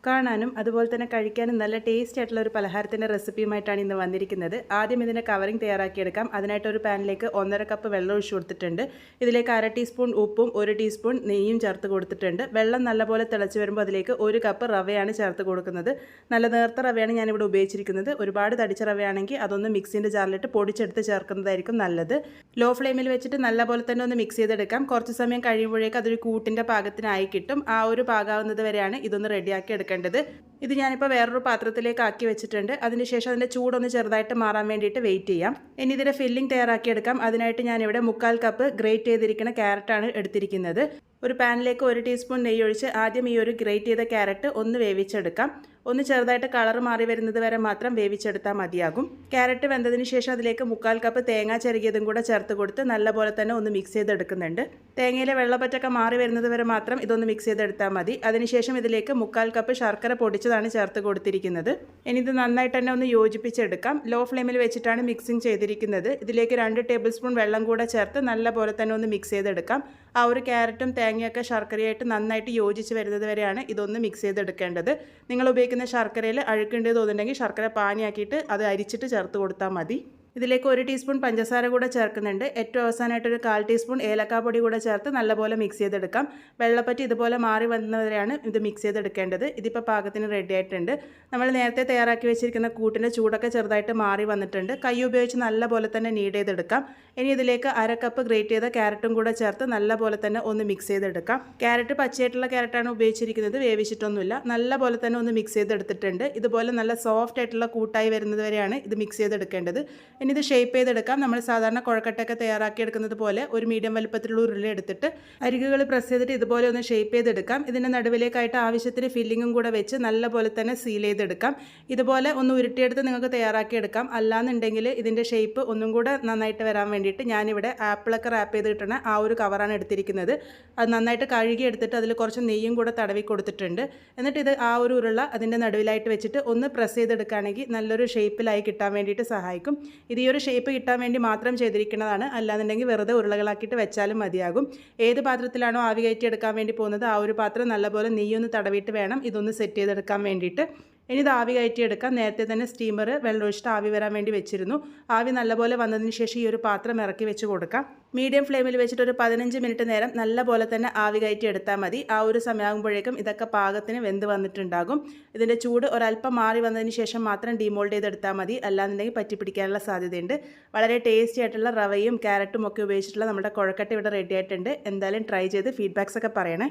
കാണാനും അതുപോലെ തന്നെ കഴിക്കാനും നല്ല ടേസ്റ്റി ആയിട്ടുള്ള ഒരു പലഹാരത്തിൻ്റെ റെസിപ്പിയുമായിട്ടാണ് ഇന്ന് വന്നിരിക്കുന്നത്. ആദ്യം ഇതിൻ്റെ കവറിങ് തയ്യാറാക്കിയെടുക്കാം. അതിനായിട്ട് ഒരു പാനിലേക്ക് 1.5 കപ്പ് വെള്ളം ഒഴിച്ചു കൊടുത്തിട്ടുണ്ട്. ഇതിലേക്ക് 1/2 ടീസ്പൂൺ ഉപ്പും 1 ടീസ്പൂൺ നെയ്യും ചേർത്ത് കൊടുത്തിട്ടുണ്ട്. വെള്ളം നല്ലപോലെ തിളച്ച് വരുമ്പോൾ അതിലേക്ക് 1 കപ്പ് റവയാണ് ചേർത്ത് കൊടുക്കുന്നത്. നല്ല നേർത്ത റവയാണ് ഞാനിവിടെ ഉപയോഗിച്ചിരിക്കുന്നത്. ഒരുപാട് തടിച്ച റവയാണെങ്കിൽ അതൊന്ന് മിക്സിൻ്റെ ജാറിലിട്ട് പൊടിച്ചെടുത്ത് ചേർക്കുന്നതായിരിക്കും നല്ലത്. ലോ ഫ്ലെയിമിൽ വെച്ചിട്ട് നല്ലപോലെ തന്നെ ഒന്ന് മിക്സ് ചെയ്തെടുക്കാം. കുറച്ച് സമയം കഴിയുമ്പോഴേക്ക് അതൊരു കൂട്ടിൻ്റെ പാകത്തിനായി കിട്ടും. ആ ഒരു പാകാവുന്നത് വരെയാണ് ഇതൊന്ന് റെഡിയാക്കി എടുക്കേണ്ടത്. ഇത് ഞാനിപ്പോൾ വേറൊരു പാത്രത്തിലേക്ക് ആക്കി വെച്ചിട്ടുണ്ട്. അതിനുശേഷം അതിൻ്റെ ചൂടൊന്ന് ചെറുതായിട്ട് മാറാൻ വേണ്ടിയിട്ട് വെയിറ്റ് ചെയ്യാം. ഇനി ഇതിൻ്റെ ഫില്ലിംഗ് തയ്യാറാക്കിയെടുക്കാം. അതിനായിട്ട് ഞാനിവിടെ 1/4 കപ്പ് ഗ്രേറ്റ് ചെയ്തിരിക്കുന്ന ക്യാരറ്റാണ് എടുത്തിരിക്കുന്നത്. ഒരു പാനിലേക്ക് 1 ടീസ്പൂൺ നെയ്യ് ഒഴിച്ച് ആദ്യം ഈ ഒരു ഗ്രേറ്റ് ചെയ്ത ക്യാരറ്റ് ഒന്ന് വേവിച്ചെടുക്കാം. ഒന്ന് ചെറുതായിട്ട് കളർ മാറി വരുന്നത് വരെ മാത്രം വേവിച്ചെടുത്താൽ മതിയാകും. ക്യാരറ്റ് വെന്തതിന് ശേഷം അതിലേക്ക് 1/4 കപ്പ് തേങ്ങ ചിരകിയതും കൂടെ ചേർത്ത് കൊടുത്ത് നല്ലപോലെ തന്നെ ഒന്ന് മിക്സ് ചെയ്തെടുക്കുന്നുണ്ട്. തേങ്ങയിലെ വെള്ളപ്പറ്റൊക്കെ മാറി വരുന്നത് വരെ മാത്രം ഇതൊന്ന് മിക്സ് ചെയ്തെടുത്താൽ മതി. അതിനുശേഷം ഇതിലേക്ക് 1/4 കപ്പ് ശർക്കര പൊടിച്ചതാണ് ചേർത്ത് കൊടുത്തിരിക്കുന്നത്. ഇനി ഇത് നന്നായിട്ട് തന്നെ ഒന്ന് യോജിപ്പിച്ചെടുക്കാം. ലോ ഫ്ലെയിമിൽ വെച്ചിട്ടാണ് മിക്സിങ് ചെയ്തിരിക്കുന്നത്. ഇതിലേക്ക് 2 ടേബിൾ സ്പൂൺ വെള്ളം കൂടെ ചേർത്ത് നല്ലപോലെ തന്നെ ഒന്ന് മിക്സ് ചെയ്തെടുക്കാം. ആ ഒരു ക്യാരറ്റും തേങ്ങയൊക്കെ ശർക്കരയായിട്ട് നന്നായിട്ട് യോജിച്ച് വരുന്നത് വരെയാണ് ഇതൊന്ന് മിക്സ് ചെയ്തെടുക്കേണ്ടത്. നിങ്ങൾ ഉപയോഗിക്കുന്ന ശർക്കരയിൽ അഴുക്കുണ്ടെന്ന് തോന്നുന്നുണ്ടെങ്കിൽ ശർക്കര പാനിയാക്കിയിട്ട് അത് അരിച്ചിട്ട് ചേർത്ത് കൊടുത്താൽ മതി. ഇതിലേക്ക് 1 ടീസ്പൂൺ പഞ്ചസാര കൂടെ ചേർക്കുന്നുണ്ട്. ഏറ്റവും അവസാനമായിട്ടൊരു 1/4 ടീസ്പൂൺ ഏലക്കാപ്പൊടി കൂടെ ചേർത്ത് നല്ലപോലെ മിക്സ് ചെയ്തെടുക്കാം. വെള്ളപ്പറ്റി ഇതുപോലെ മാറി വന്നവരെയാണ് ഇത് മിക്സ് ചെയ്തെടുക്കേണ്ടത്. ഇതിപ്പോൾ പാകത്തിന് റെഡി ആയിട്ടുണ്ട്. നമ്മൾ നേരത്തെ തയ്യാറാക്കി വെച്ചിരിക്കുന്ന കൂട്ടിൻ്റെ ചൂടൊക്കെ ചെറുതായിട്ട് മാറി വന്നിട്ടുണ്ട്. കൈ ഉപയോഗിച്ച് നല്ലപോലെ തന്നെ നീഡ് ചെയ്തെടുക്കാം. ഇനി ഇതിലേക്ക് 1/2 കപ്പ് ഗ്രേറ്റ് ചെയ്ത ക്യാരറ്റും കൂടെ ചേർത്ത് നല്ലപോലെ തന്നെ ഒന്ന് മിക്സ് ചെയ്തെടുക്കാം. ക്യാരറ്റ് പച്ചയായിട്ടുള്ള ക്യാരറ്റാണ് ഉപയോഗിച്ചിരിക്കുന്നത്, വേവിച്ചിട്ടൊന്നുമില്ല. നല്ലപോലെ തന്നെ ഒന്ന് മിക്സ് ചെയ്തെടുത്തിട്ടുണ്ട്. ഇതുപോലെ നല്ല സോഫ്റ്റ് ആയിട്ടുള്ള കൂട്ടായി വരുന്നത് വരെയാണ് ഇത് മിക്സ് ചെയ്തെടുക്കേണ്ടത്. ഇനി ഇത് ഷേപ്പ് ചെയ്തെടുക്കാം. നമ്മൾ സാധാരണ കുഴക്കട്ടയൊക്കെ തയ്യാറാക്കി എടുക്കുന്നത് പോലെ ഒരു മീഡിയം വലുപ്പത്തിലുള്ള ഉരുളി എടുത്തിട്ട് അരികുകൾ പ്രസ് ചെയ്തിട്ട് ഇതുപോലെ ഒന്ന് ഷേപ്പ് ചെയ്തെടുക്കാം. ഇതിൻ്റെ നടുവിലേക്കായിട്ട് ആവശ്യത്തിന് ഫില്ലിങ്ങും കൂടെ വെച്ച് നല്ലപോലെ തന്നെ സീൽ ചെയ്തെടുക്കാം. ഇതുപോലെ ഒന്ന് ഉരുട്ടിയെടുത്ത് നിങ്ങൾക്ക് തയ്യാറാക്കിയെടുക്കാം. അല്ലാന്നുണ്ടെങ്കിൽ ഇതിൻ്റെ ഷേപ്പ് ഒന്നും കൂടെ നന്നായിട്ട് വരാൻ വേണ്ടിയിട്ട് ഞാനിവിടെ ആപ്പിളൊക്കെ റാപ്പ് ചെയ്ത് കിട്ടുന്ന ആ ഒരു കവറാണ് എടുത്തിരിക്കുന്നത്. അത് നന്നായിട്ട് കഴുകി എടുത്തിട്ട് അതിൽ കുറച്ച് നെയ്യും കൂടെ തടവി കൊടുത്തിട്ടുണ്ട്. എന്നിട്ട് ഇത് ആ ഒരു ഉരുള അതിൻ്റെ നടുവിലായിട്ട് വെച്ചിട്ട് ഒന്ന് പ്രസ് ചെയ്തെടുക്കുകയാണെങ്കിൽ നല്ലൊരു ഷേപ്പിലായി കിട്ടാൻ വേണ്ടിയിട്ട് സഹായിക്കും. ഇത് ഈ ഒരു ഷേപ്പ് കിട്ടാൻ വേണ്ടി മാത്രം ചെയ്തിരിക്കുന്നതാണ്. അല്ലാന്നുണ്ടെങ്കിൽ വെറുതെ ഉരുളകളാക്കിയിട്ട് വെച്ചാലും മതിയാകും. ഏത് പാത്രത്തിലാണോ ആവി കയറ്റി എടുക്കാൻ വേണ്ടി പോകുന്നത് ആ ഒരു പാത്രം നല്ലപോലെ നെയ്യൊന്ന് തടവിയിട്ട് വേണം ഇതൊന്ന് സെറ്റ് ചെയ്തെടുക്കാൻ വേണ്ടിയിട്ട്. ഇനി ഇത് ആവി കയറ്റിയെടുക്കാം. നേരത്തെ തന്നെ സ്റ്റീമർ വെള്ളമൊഴിച്ചിട്ട് ആവി വരാൻ വേണ്ടി വെച്ചിരുന്നു. ആവി നല്ലപോലെ വന്നതിന് ശേഷം ഈ ഒരു പാത്രം ഇറക്കി വെച്ച് കൊടുക്കാം. മീഡിയം ഫ്ലെയിമിൽ വെച്ചിട്ട് ഒരു 15 മിനിറ്റ് നേരം നല്ലപോലെ തന്നെ ആവി കയറ്റി എടുത്താൽ മതി. ആ ഒരു സമയമാകുമ്പോഴേക്കും ഇതൊക്കെ പാകത്തിന് വെന്ത് വന്നിട്ടുണ്ടാകും. ഇതിൻ്റെ ചൂട് ഒരല്പം മാറി വന്നതിന് ശേഷം മാത്രം ഡീമോൾഡ് ചെയ്തെടുത്താൽ മതി. അല്ലാന്നുണ്ടെങ്കിൽ പറ്റിപ്പിടിക്കാനുള്ള സാധ്യതയുണ്ട്. വളരെ ടേസ്റ്റി ആയിട്ടുള്ള റവയും ക്യാരറ്റും ഒക്കെ ഉപയോഗിച്ചിട്ടുള്ള നമ്മുടെ കുഴക്കട്ട ഇവിടെ റെഡി ആയിട്ടുണ്ട്. എന്തായാലും ട്രൈ ചെയ്ത് ഫീഡ്ബാക്സ് ഒക്കെ പറയണേ.